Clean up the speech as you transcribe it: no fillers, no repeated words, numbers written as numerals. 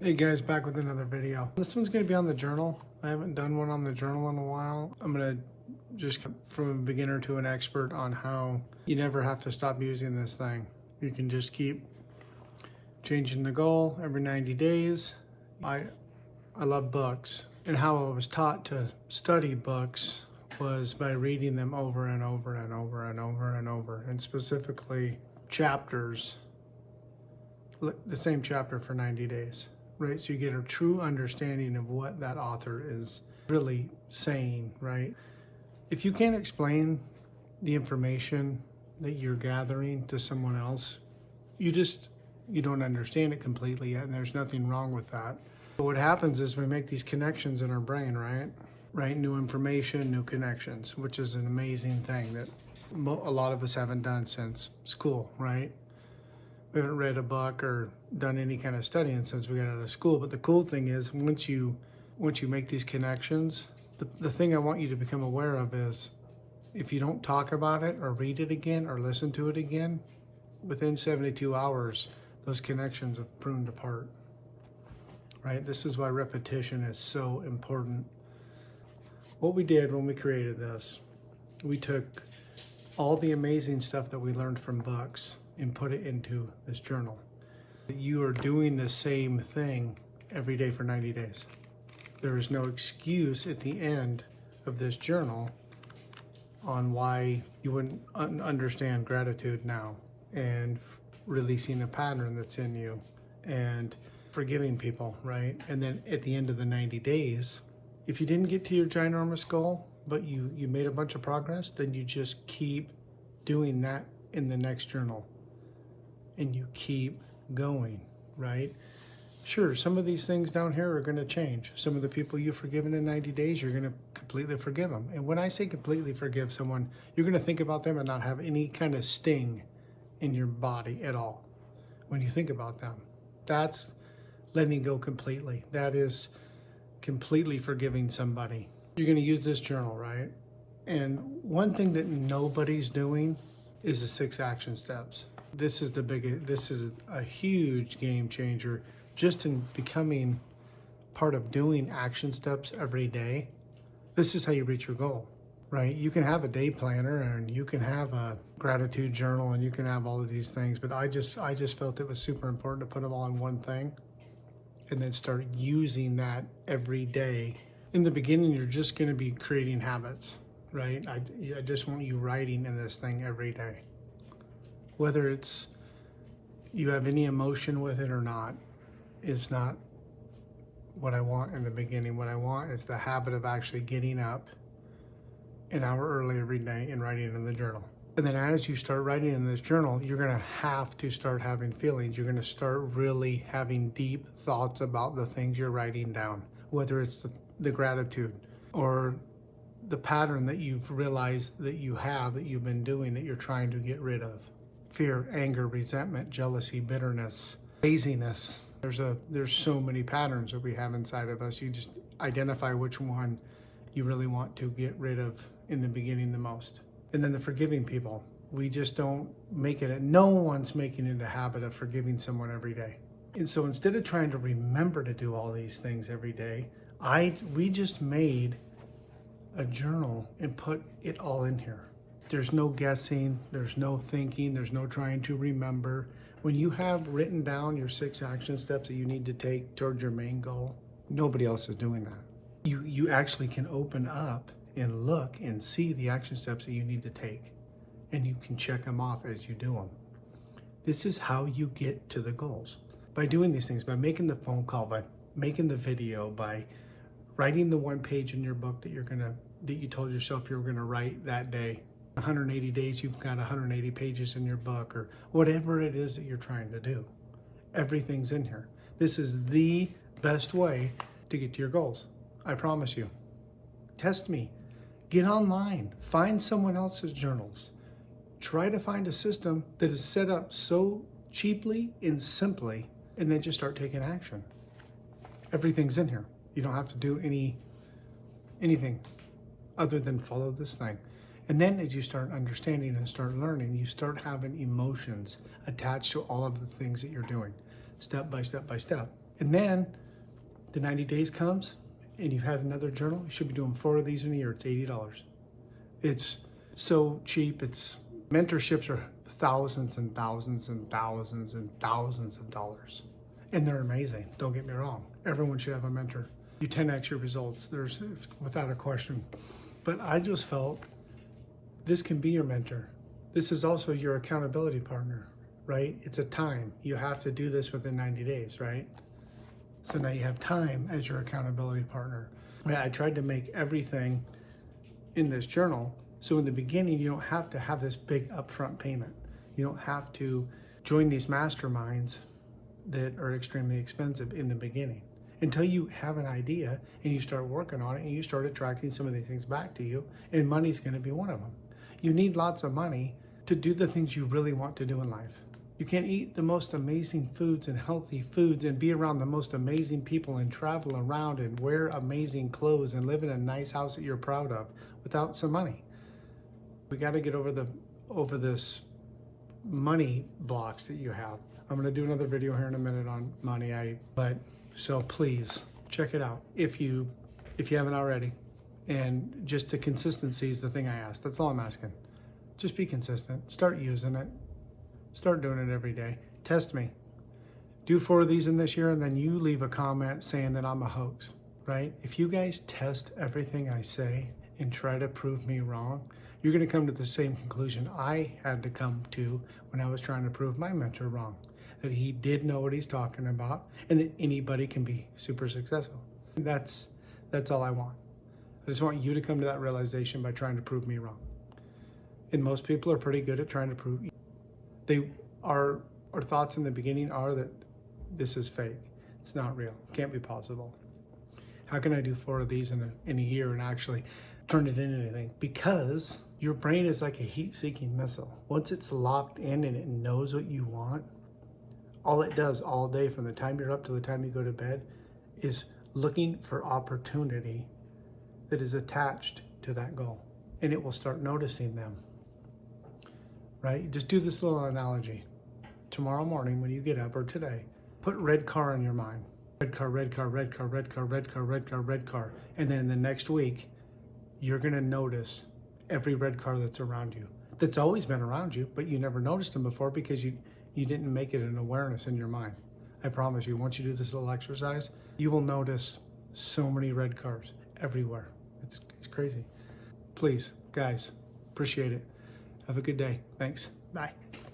Hey guys, back with another video. This one's going to be on the journal. I haven't done one on the journal in a while. I'm going to just from a beginner to an expert on how you never have to stop using this thing. You can just keep changing the goal every 90 days. I love books, and how I was taught to study books was by reading them over and over and over and over and over, and specifically chapters, the same chapter for 90 days. Right, so you get a true understanding of what that author is really saying, right? If you can't explain the information that you're gathering to someone else, you don't understand it completely yet, and there's nothing wrong with that. But what happens is we make these connections in our brain, right? Right, new information, new connections, which is an amazing thing that a lot of us haven't done since school, right? We haven't read a book or done any kind of studying since we got out of school. But the cool thing is once you make these connections, the thing I want you to become aware of is if you don't talk about it or read it again or listen to it again, within 72 hours, those connections have pruned apart, right? This is why repetition is so important. What we did when we created this, we took all the amazing stuff that we learned from books and put it into this journal. You are doing the same thing every day for 90 days. There is no excuse at the end of this journal on why you wouldn't understand gratitude now, and releasing a pattern that's in you and forgiving people, right? And then at the end of the 90 days, if you didn't get to your ginormous goal, but you made a bunch of progress, then you just keep doing that in the next journal. And you keep going, right? Sure, some of these things down here are going to change. Some of the people you've forgiven in 90 days, you're going to completely forgive them. And when I say completely forgive someone, you're going to think about them and not have any kind of sting in your body at all. When you think about them, that's letting go completely. That is completely forgiving somebody. You're going to use this journal, right? And one thing that nobody's doing is the 6 action steps. This is a huge game changer just in becoming part of doing action steps every day. This is how you reach your goal, right? You can have a day planner and you can have a gratitude journal and you can have all of these things, but I just felt it was super important to put them all in one thing and then start using that every day. In the beginning, you're just going to be creating habits, right? I just want you writing in this thing every day. Whether it's you have any emotion with it or not, is not what I want in the beginning. What I want is the habit of actually getting up an hour early every day and writing in the journal. And then as you start writing in this journal, you're going to have to start having feelings. You're going to start really having deep thoughts about the things you're writing down, whether it's the gratitude or the pattern that you've realized that you've been doing, that you're trying to get rid of. Fear, anger, resentment, jealousy, bitterness, laziness. There's so many patterns that we have inside of us. You just identify which one you really want to get rid of in the beginning the most. And then the forgiving people. We just don't make it, no one's making it a habit of forgiving someone every day. And so instead of trying to remember to do all these things every day, we just made a journal and put it all in here. There's no guessing, there's no thinking, there's no trying to remember. When you have written down your 6 action steps that you need to take towards your main goal, nobody else is doing that. You actually can open up and look and see the action steps that you need to take, and you can check them off as you do them. This is how you get to the goals. By doing these things, by making the phone call, by making the video, by writing the 1 page in your book that you told yourself you were going to write that day. 180 days, you've got 180 pages in your book, or whatever it is that you're trying to do. Everything's in here. This is the best way to get to your goals. I promise you. Test me. Get online. Find someone else's journals. Try to find a system that is set up so cheaply and simply, and then just start taking action. Everything's in here. You don't have to do anything other than follow this thing. And then as you start understanding and start learning, you start having emotions attached to all of the things that you're doing, step by step by step. And then the 90 days comes and you've had another journal. You should be doing 4 of these in a year. It's $80. It's so cheap. Mentorships are thousands and thousands and thousands and thousands of dollars. And they're amazing. Don't get me wrong. Everyone should have a mentor. You 10x your results. There's without a question. But I just felt this can be your mentor. This is also your accountability partner, right? It's a time. You have to do this within 90 days, right? So now you have time as your accountability partner. I tried to make everything in this journal so in the beginning you don't have to have this big upfront payment. You don't have to join these masterminds that are extremely expensive in the beginning until you have an idea and you start working on it and you start attracting some of these things back to you, and money's going to be one of them. You need lots of money to do the things you really want to do in life. You can't eat the most amazing foods and healthy foods and be around the most amazing people and travel around and wear amazing clothes and live in a nice house that you're proud of without some money. We got to get over this money blocks that you have. I'm going to do another video here in a minute on money. So please check it out if you haven't already. And just the consistency is the thing I ask. That's all I'm asking. Just be consistent. Start using it. Start doing it every day. Test me. Do 4 of these in this year, and then you leave a comment saying that I'm a hoax, right? If you guys test everything I say and try to prove me wrong, you're going to come to the same conclusion I had to come to when I was trying to prove my mentor wrong, that he did know what he's talking about and that anybody can be super successful. That's all I want. I just want you to come to that realization by trying to prove me wrong. And most people are pretty good at trying to prove our thoughts in the beginning are that this is fake. It's not real. It can't be possible. How can I do 4 of these in a year and actually turn it into anything? Because your brain is like a heat-seeking missile. Once it's locked in and it knows what you want, all it does all day from the time you're up to the time you go to bed is looking for opportunity that is attached to that goal. And it will start noticing them. Right? Just do this little analogy. Tomorrow morning when you get up, or today, put red car in your mind. Red car, red car, red car, red car, red car, red car, red car. And then the next week, you're going to notice every red car that's around you. That's always been around you, but you never noticed them before because you didn't make it an awareness in your mind. I promise you, once you do this little exercise, you will notice so many red cars everywhere. It's crazy. Please, guys, appreciate it. Have a good day. Thanks. Bye.